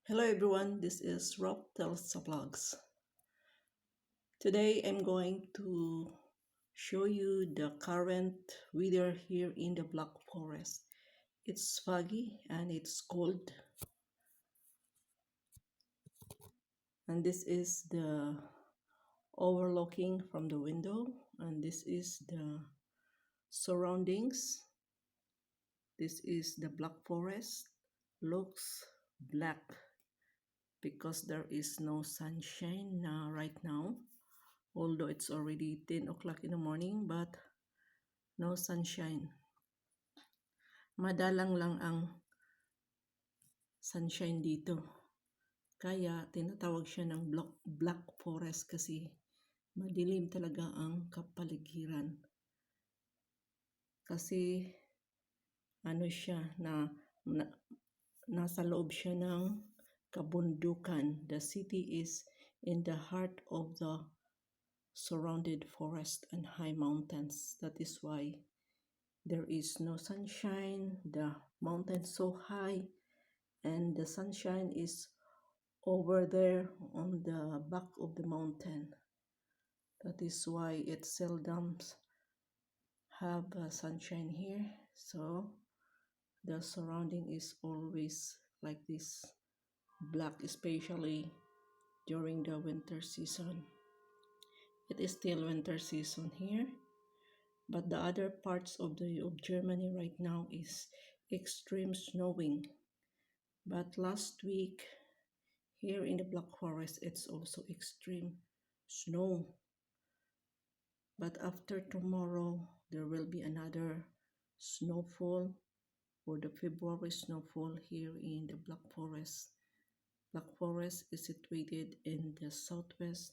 Hello everyone, this is Rob Tells Vlogs. Today I'm going to show you the current weather here in the Black Forest. It's foggy and it's cold, and this is the overlooking from the window, and this is the surroundings. This is the Black Forest. Looks black because there is no sunshine right now, although it's already 10 o'clock in the morning, but no sunshine. Madalang lang ang sunshine dito. Kaya tinatawag siya ng black forest kasi madilim talaga ang kapaligiran. Kasi ano siya nasa loob siya ng kabundukan. The city is in the heart of the surrounded forest and high mountains. That is why there is no sunshine. The mountains so high and the sunshine is over there on the back of the mountain. That is why it seldom have sunshine here. So the surrounding is always like this, black, especially during the winter season. It is still winter season here, but the other parts of Germany right now is extreme snowing. But last week here in the Black Forest, it's also extreme snow. But after tomorrow, there will be another snowfall, or the February snowfall here in the Black Forest. Black Forest is situated in the southwest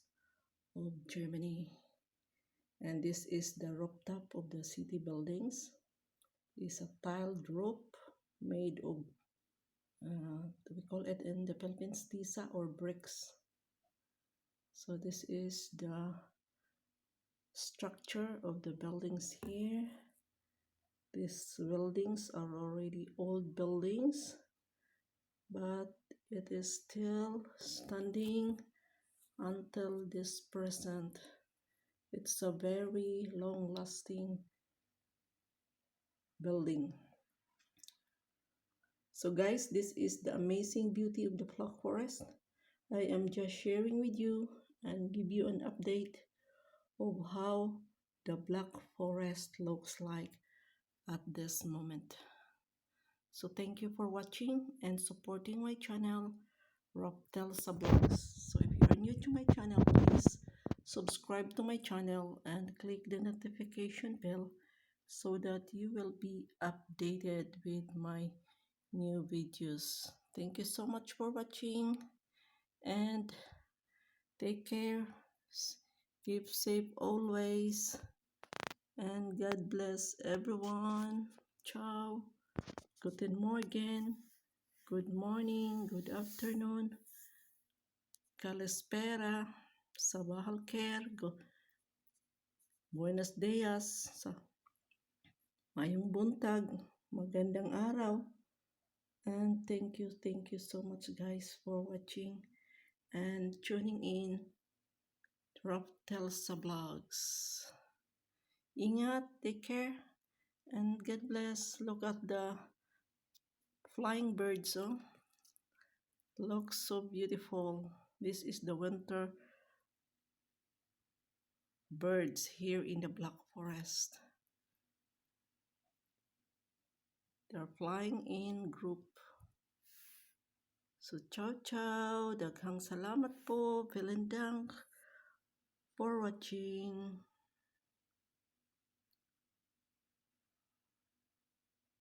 of Germany. And this is the rooftop of the city buildings. It's a tiled roof made of, we call it in the Philippines, tisa or bricks. So this is the structure of the buildings here. These buildings are already old buildings, but it is still standing until this present. It's a very long-lasting building. So guys, this is the amazing beauty of the Black Forest. I am just sharing with you and give you an update of how the Black Forest looks like at this moment. So thank you for watching and supporting my channel, Rob Tells Vlogs. So if you are new to my channel, please subscribe to my channel and click the notification bell so that you will be updated with my new videos. Thank you so much for watching and take care. Keep safe always. And God bless everyone. Ciao. Guten Morgen. Good morning. Good afternoon. Kalispera. Sabah al khair. Buenos dias. Mayong buntag. Magandang araw. And thank you so much guys for watching and tuning in to Rob Tells Vlogs. Ingat, take care, and God bless. Look at the flying birds, oh. Looks so beautiful. This is the winter birds here in the Black Forest. They're flying in group. So ciao ciao. Daghang salamat po. Vielen Dank for watching.